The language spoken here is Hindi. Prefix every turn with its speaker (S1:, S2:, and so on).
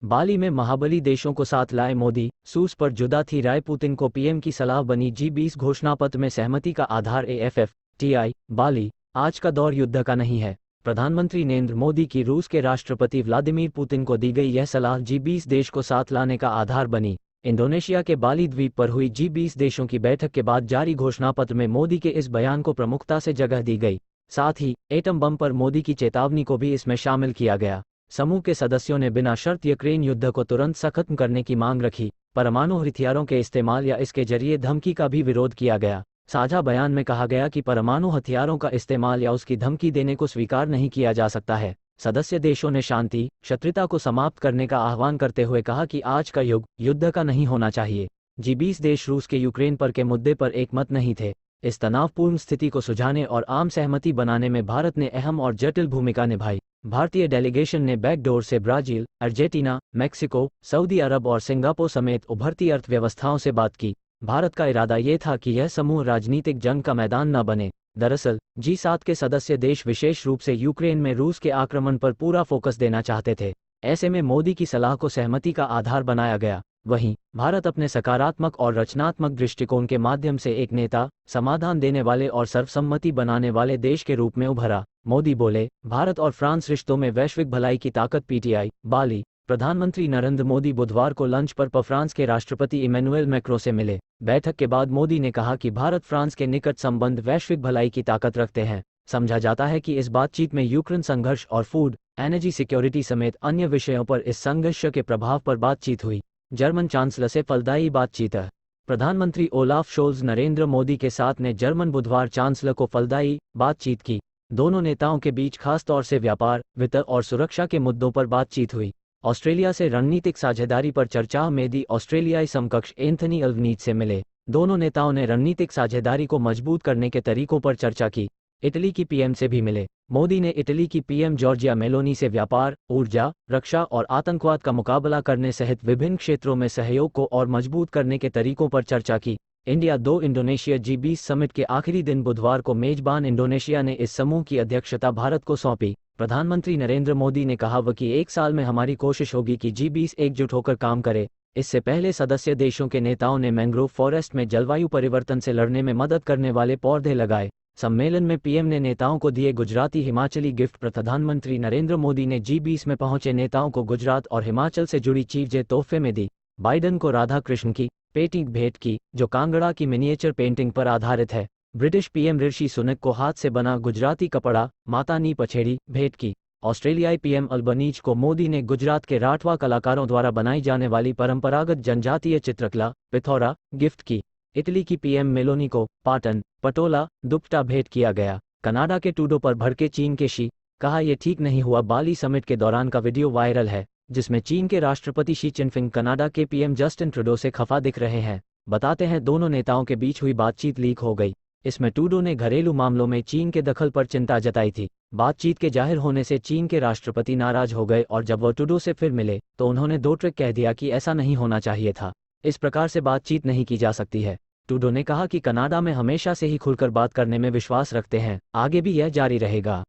S1: बाली में महाबली देशों को साथ लाए मोदी, सूस पर जुदा थी राय, पुतिन को पीएम की सलाह बनी G20 घोषणापत्र में सहमति का आधार AFF-TI। बाली, आज का दौर युद्ध का नहीं है। प्रधानमंत्री नरेंद्र मोदी की रूस के राष्ट्रपति व्लादिमीर पुतिन को दी गई यह सलाह G20 देश को साथ लाने का आधार बनी। इंडोनेशिया के बाली द्वीप पर हुई G20 देशों की बैठक के बाद जारी घोषणापत्र में मोदी के इस बयान को प्रमुखता से जगह दी गई। साथ ही एटम बम पर मोदी की चेतावनी को भी इसमें शामिल किया गया। समूह के सदस्यों ने बिना शर्त यूक्रेन युद्ध को तुरंत खत्म करने की मांग रखी। परमाणु हथियारों के इस्तेमाल या इसके जरिए धमकी का भी विरोध किया गया। साझा बयान में कहा गया कि परमाणु हथियारों का इस्तेमाल या उसकी धमकी देने को स्वीकार नहीं किया जा सकता है। सदस्य देशों ने शांति, शत्रुता को समाप्त करने का आह्वान करते हुए कहा कि आज का युग युद्ध का नहीं होना चाहिए। G20 देश रूस के यूक्रेन पर के मुद्दे पर एकमत नहीं थे। इस तनावपूर्ण स्थिति को सुलझाने और आम सहमति बनाने में भारत ने अहम और जटिल भूमिका निभाई। भारतीय डेलीगेशन ने बैकडोर से ब्राजील, अर्जेंटीना, मैक्सिको, सऊदी अरब और सिंगापुर समेत उभरती अर्थव्यवस्थाओं से बात की। भारत का इरादा ये था कि यह समूह राजनीतिक जंग का मैदान न बने। दरअसल G7 के सदस्य देश विशेष रूप से यूक्रेन में रूस के आक्रमण पर पूरा फोकस देना चाहते थे। ऐसे में मोदी की सलाह को सहमति का आधार बनाया गया। वहीं भारत अपने सकारात्मक और रचनात्मक दृष्टिकोण के माध्यम से एक नेता, समाधान देने वाले और सर्वसम्मति बनाने वाले देश के रूप में उभरा। मोदी बोले, भारत और फ्रांस रिश्तों में वैश्विक भलाई की ताकत। PTI, बाली। प्रधानमंत्री नरेंद्र मोदी बुधवार को लंच पर फ्रांस के राष्ट्रपति इमैनुएल मैक्रों से मिले। बैठक के बाद मोदी ने कहा कि भारत फ्रांस के निकट संबंध वैश्विक भलाई की ताकत रखते हैं। समझा जाता है कि इस बातचीत में यूक्रेन संघर्ष और फूड, एनर्जी सिक्योरिटी समेत अन्य विषयों पर इस संघर्ष के प्रभाव पर बातचीत हुई। जर्मन चांसलर से फलदायी बातचीत। प्रधानमंत्री ओलाफ शोल्ज नरेंद्र मोदी के साथ ने जर्मन बुधवार चांसलर को फलदायी बातचीत की। दोनों नेताओं के बीच खास तौर से व्यापार, वित्त और सुरक्षा के मुद्दों पर बातचीत हुई। ऑस्ट्रेलिया से रणनीतिक साझेदारी पर चर्चा। मेदी ऑस्ट्रेलियाई समकक्ष एंथनी अल्बनीज़ से मिले। दोनों नेताओं ने रणनीतिक साझेदारी को मजबूत करने के तरीकों पर चर्चा की। इटली की पीएम से भी मिले। मोदी ने इटली की पीएम जॉर्जिया मेलोनी से व्यापार, ऊर्जा, रक्षा और आतंकवाद का मुकाबला करने सहित विभिन्न क्षेत्रों में सहयोग को और मजबूत करने के तरीकों पर चर्चा की। इंडिया 2 इंडोनेशिया G20 समिट के आखिरी दिन बुधवार को मेजबान इंडोनेशिया ने इस समूह की अध्यक्षता भारत को सौंपी। प्रधानमंत्री नरेंद्र मोदी ने कहा कि 1 साल में हमारी कोशिश होगी कि G20 एकजुट होकर काम करे। इससे पहले सदस्य देशों के नेताओं ने मैंग्रोव फॉरेस्ट में जलवायु परिवर्तन से लड़ने में मदद करने वाले पौधे लगाए। सम्मेलन में पीएम ने नेताओं को दिए गुजराती हिमाचली गिफ्ट। प्रधानमंत्री नरेंद्र मोदी ने G20 में पहुंचे नेताओं को गुजरात और हिमाचल से जुड़ी चीजें तोहफे में दी। बाइडन को राधा कृष्ण की पेंटिंग भेंट की, जो कांगड़ा की मिनिएचर पेंटिंग पर आधारित है। ब्रिटिश पीएम ऋषि सुनक को हाथ से बना गुजराती कपड़ा माता नी पछेड़ी भेंट की। ऑस्ट्रेलियाई पीएम अल्बनीज को मोदी ने गुजरात के राठवा कलाकारों द्वारा बनाई जाने वाली परंपरागत जनजातीय चित्रकला पिथौरा गिफ्ट की। इटली की पीएम मेलोनी को पाटन, पटोला, दुपट्टा भेंट किया गया। कनाडा के ट्रूडो पर भड़के चीन के शी, कहा यह ठीक नहीं हुआ। बाली समिट के दौरान का वीडियो वायरल है, जिसमें चीन के राष्ट्रपति शी चिनफिंग कनाडा के पीएम जस्टिन ट्रूडो से खफा दिख रहे हैं। बताते हैं दोनों नेताओं के बीच हुई बातचीत लीक हो गई। इसमें ट्रूडो ने घरेलू मामलों में चीन के दखल पर चिंता जताई थी। बातचीत के जाहिर होने से चीन के राष्ट्रपति नाराज हो गए और जब वो ट्रूडो से फिर मिले तो उन्होंने 2 ट्रिक कह दिया कि ऐसा नहीं होना चाहिए था। इस प्रकार से बातचीत नहीं की जा सकती है। ट्रूडो ने कहा कि कनाडा में हमेशा से ही खुलकर बात करने में विश्वास रखते हैं, आगे भी यह जारी रहेगा।